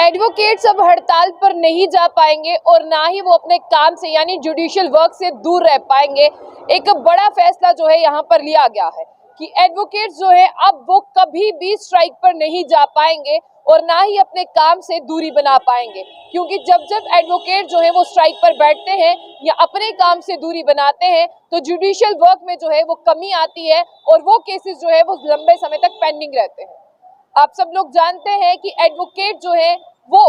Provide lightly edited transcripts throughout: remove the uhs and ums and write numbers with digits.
Advocates अब हड़ताल पर नहीं जा पाएंगे और ना ही वो अपने काम से यानी जुडिशियल वर्क से दूर रह पाएंगे। एक बड़ा फैसला जो है यहाँ पर लिया गया है कि एडवोकेट्स जो है अब वो कभी भी स्ट्राइक पर नहीं जा पाएंगे और ना ही अपने काम से दूरी बना पाएंगे, क्योंकि जब जब एडवोकेट जो है वो स्ट्राइक पर बैठते हैं या अपने काम से दूरी बनाते हैं तो जुडिशियल वर्क में जो है वो कमी आती है और वो केसेस जो है वो लंबे समय तक पेंडिंग रहते हैं। आप सब लोग जानते हैं कि एडवोकेट जो है वो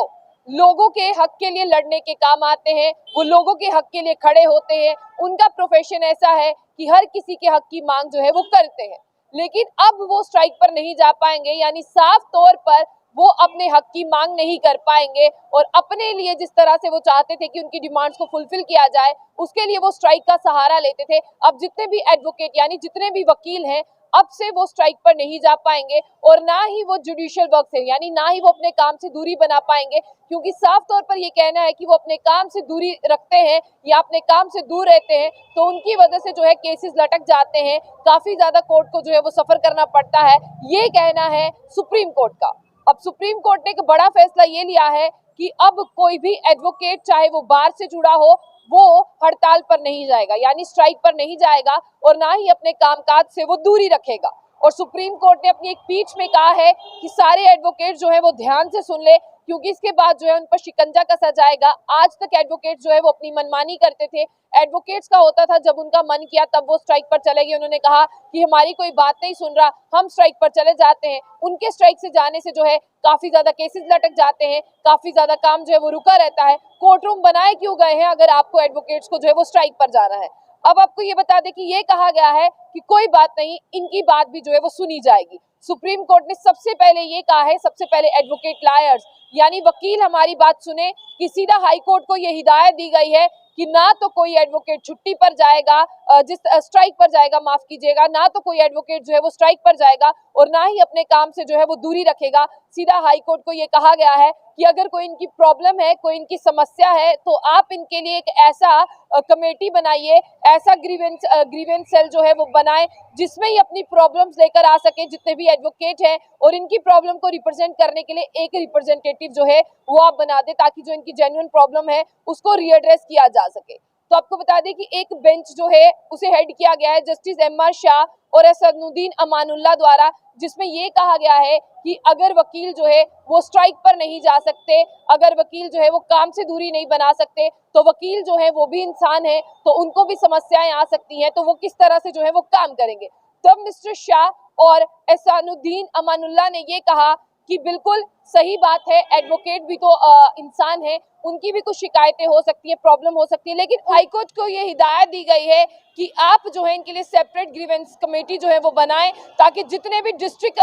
लोगों के हक के लिए लड़ने के काम आते हैं, वो लोगों के हक के लिए खड़े होते हैं। उनका प्रोफेशन ऐसा है कि हर किसी के हक की मांग जो है वो करते हैं, लेकिन अब वो स्ट्राइक पर नहीं जा पाएंगे, यानी साफ तौर पर वो अपने हक की मांग नहीं कर पाएंगे और अपने लिए जिस तरह से वो चाहते थे कि उनकी डिमांड्स को फुलफिल किया जाए, उसके लिए वो स्ट्राइक का सहारा लेते थे। अब जितने भी एडवोकेट यानी जितने भी वकील हैं, अब से वो स्ट्राइक पर नहीं जा पाएंगे और ना ही वो जुडिशियल वर्क से यानी ना ही वो अपने काम से दूरी बना पाएंगे, क्योंकि साफ तौर पर ये कहना है कि वो अपने काम से दूरी रखते हैं या अपने काम से दूर रहते हैं तो उनकी वजह से जो है केसेस लटक जाते हैं, काफी ज्यादा कोर्ट को जो है वो सफर करना पड़ता है। ये कहना है सुप्रीम कोर्ट का। अब सुप्रीम कोर्ट ने एक बड़ा फैसला ये लिया है कि अब कोई भी एडवोकेट चाहे वो बार से जुड़ा हो वो हड़ताल पर नहीं जाएगा, यानी स्ट्राइक पर नहीं जाएगा और ना ही अपने कामकाज से वो दूरी रखेगा। और सुप्रीम कोर्ट ने अपनी एक पीठ में कहा है कि सारे एडवोकेट जो है वो ध्यान से सुन ले, क्योंकि इसके बाद जो है उन पर शिकंजा कसा जाएगा। आज तक एडवोकेट जो है वो अपनी मनमानी करते थे। एडवोकेट्स का होता था जब उनका मन किया तब वो स्ट्राइक पर चले गए, उन्होंने कहा कि हमारी कोई बात नहीं सुन रहा, हम स्ट्राइक पर चले जाते हैं। उनके स्ट्राइक से जाने से जो है काफी ज्यादा केसेस लटक जाते हैं, काफी ज्यादा काम जो है वो रुका रहता है। कोर्ट रूम बनाए क्यों गए हैं अगर आपको एडवोकेट्स को जो है वो स्ट्राइक पर जाना है। अब आपको ये बता दें कि ये कहा गया है कि कोई बात नहीं, इनकी बात भी जो है वो सुनी जाएगी। सुप्रीम कोर्ट ने सबसे पहले ये कहा है, सबसे पहले एडवोकेट लायर्स यानी वकील हमारी बात सुने, कि सीधा हाई कोर्ट को ये हिदायत दी गई है कि ना तो कोई एडवोकेट छुट्टी पर जाएगा, स्ट्राइक पर जाएगा, माफ कीजिएगा, ना तो कोई एडवोकेट जो है वो स्ट्राइक पर जाएगा और ना ही अपने काम से जो है वो दूरी रखेगा। सीधा हाई कोर्ट को ये कहा गया है कि अगर कोई इनकी प्रॉब्लम है, कोई इनकी समस्या है, तो आप इनके लिए एक ऐसा कमेटी बनाइए, ऐसा ग्रीवेंस सेल जो है वो बनाएं जिसमें ही अपनी प्रॉब्लम्स लेकर आ सके जितने भी एडवोकेट हैं, और इनकी प्रॉब्लम को रिप्रेजेंट करने के लिए एक रिप्रेजेंटेटिव जो है वो आप बना दे, ताकि जो इनकी जेन्युइन प्रॉब्लम है उसको रीएड्रेस किया जा सके। तो आपको बता दें कि एक बेंच जो है उसे हेड किया गया है जस्टिस एम.आर. शाह और असदुद्दीन अमानुल्लाह द्वारा, जिसमें ये कहा गया है कि अगर वकील जो है वो स्ट्राइक पर नहीं जा सकते, अगर वकील जो है वो काम से दूरी नहीं बना सकते, तो वकील जो है वो भी इंसान है, तो उनको भी समस्याएं आ सकती हैं, तो वो किस तरह से जो है वो काम करेंगे। तब मिस्टर शाह और असदुद्दीन अमानुल्लाह ने ये कहा कि बिल्कुल सही बात है, एडवोकेट भी तो इंसान है, उनकी भी कुछ शिकायतें हो सकती है, प्रॉब्लम हो सकती है, लेकिन हाईकोर्ट को ये हिदायत दी गई है कि आप जो है इनके लिए सेपरेट ग्रीवेंस कमेटी जो है वो बनाएं, ताकि जितने भी डिस्ट्रिक्ट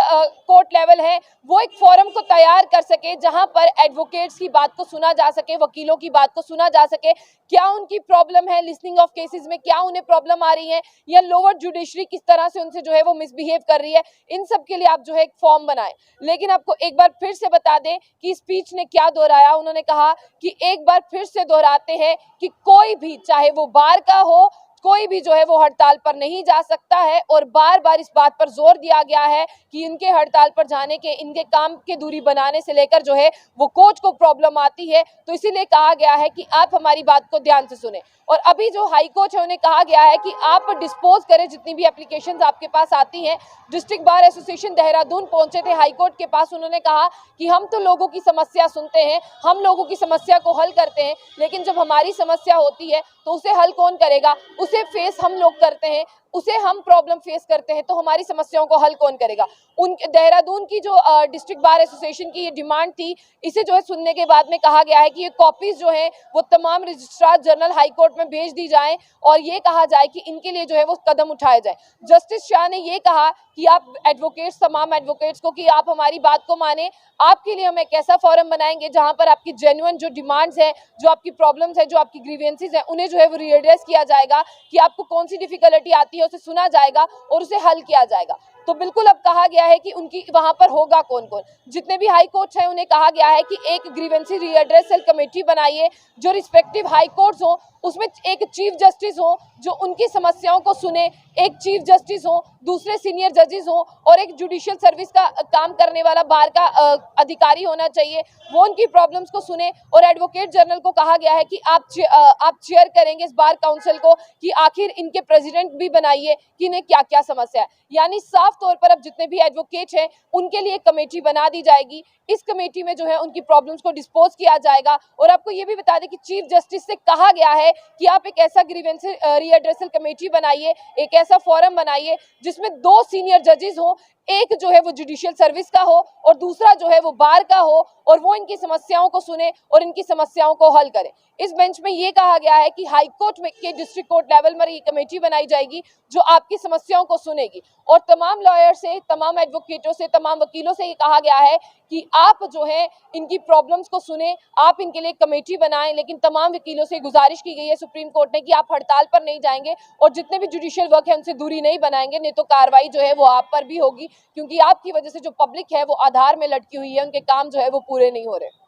कोर्ट लेवल है वो एक फोरम को तैयार कर सके जहां पर एडवोकेट्स की बात को सुना जा सके, वकीलों की बात को सुना जा सके, क्या उनकी प्रॉब्लम है लिस्निंग ऑफ केसेस में, क्या उन्हें प्रॉब्लम आ रही है, या लोअर जुडिशरी किस तरह से उनसे जो है वो मिसबिहेव कर रही है। इन सब के लिए आप जो है एक फॉर्म बनाएं। लेकिन आपको एक बार फिर से बता दें कि स्पीच ने क्या दोहराया, उन्होंने कहा कि एक बार फिर से दोहराते हैं कि कोई भी, चाहे वो बार का हो, कोई भी जो है वो हड़ताल पर नहीं जा सकता है, और बार बार इस बात पर जोर दिया गया है कि इनके हड़ताल पर जाने के, इनके काम के दूरी बनाने से लेकर जो है वो कोर्ट को प्रॉब्लम आती है, तो इसीलिए कहा गया है कि आप हमारी बात को ध्यान से सुने। और अभी जो हाई कोर्ट है उन्हें कहा गया है कि आप डिस्पोज करें जितनी भी एप्लीकेशंस आपके पास आती हैं। डिस्ट्रिक्ट बार एसोसिएशन देहरादून पहुंचे थे हाई कोर्ट के पास, उन्होंने कहा कि हम तो लोगों की समस्या सुनते हैं, हम लोगों की समस्या को हल करते हैं, लेकिन जब हमारी समस्या होती है तो उसे हल कौन करेगा, उसे फेस हम लोग करते हैं, उसे हम प्रॉब्लम फेस करते हैं, तो हमारी समस्याओं को हल कौन करेगा। उनके देहरादून की जो डिस्ट्रिक्ट बार एसोसिएशन की ये डिमांड थी, इसे जो है सुनने के बाद में कहा गया है कि ये कॉपीज जो है वो तमाम रजिस्ट्रार जनरल हाई कोर्ट में भेज दी जाएं और ये कहा जाए कि इनके लिए जो है वो कदम उठाए जाए। जस्टिस शाह ने ये कहा कि आप एडवोकेट्स, तमाम एडवोकेट्स को, कि आप हमारी बात को माने, आपके लिए हम एक ऐसा फोरम बनाएंगे जहां पर आपकी जेन्युइन जो डिमांड्स हैं, जो आपकी प्रॉब्लम्स हैं, जो आपकी ग्रीवेंसेस हैं, उन्हें जो है वो रीएड्रेस किया जाएगा, कि आपको कौन सी डिफिकल्टी आती है उसे सुना जाएगा और उसे हल किया जाएगा। तो बिल्कुल अब कहा गया है कि उनकी वहां पर होगा कौन कौन। जितने भी हाई कोर्ट्स हैं उन्हें कहा गया है कि एक ग्रीवेंसी रीएड्रेसल कमेटी बनाइए, जो रिस्पेक्टिव हाई कोर्ट्स हो उसमें एक चीफ जस्टिस हो जो उनकी समस्याओं को सुने, एक चीफ जस्टिस हो, दूसरे सीनियर जजेस हो और एक जुडिशियल सर्विस का काम करने वाला बार का अधिकारी होना चाहिए, वो उनकी प्रॉब्लम्स को सुने। और एडवोकेट जनरल को कहा गया है कि आप चेयर करेंगे इस बार काउंसिल को कि आखिर इनके प्रेसिडेंट भी बनाइए कि इन्हें क्या क्या समस्या है। यानी साफ तौर पर अब जितने भी एडवोकेट हैं उनके लिए कमेटी बना दी जाएगी। इस कमेटी में जो है उनकी प्रॉब्लम्स को डिस्पोज किया जाएगा। और आपको ये भी बता दें कि चीफ जस्टिस से कहा गया है कि आप एक ऐसा ग्रीवेंस रीएड्रेसल कमेटी बनाइए, एक ऐसा फोरम बनाइए जिसमें 2 सीनियर जजेस हो, एक जो है वो जुडिशियल सर्विस का हो और दूसरा जो है वो बार का हो, और वो इनकी समस्याओं को सुने और इनकी समस्याओं को हल करे। इस बेंच में ये कहा गया है कि हाई कोर्ट में के डिस्ट्रिक्ट कोर्ट लेवल पर ये कमेटी बनाई जाएगी जो आपकी समस्याओं को सुनेगी। और तमाम लॉयर से, तमाम एडवोकेटों से, तमाम वकीलों से ये कहा गया है कि आप जो है इनकी प्रॉब्लम्स को सुने, आप इनके लिए कमेटी बनाएं। लेकिन तमाम वकीलों से गुजारिश की गई है सुप्रीम कोर्ट ने कि आप हड़ताल पर नहीं जाएंगे और जितने भी जुडिशियल वर्क है उनसे दूरी नहीं बनाएंगे, नहीं तो कार्रवाई जो है वो आप पर भी होगी, क्योंकि आपकी वजह से जो पब्लिक है वो आधार में लटकी हुई है, उनके काम जो है वो पूरे नहीं हो रहे।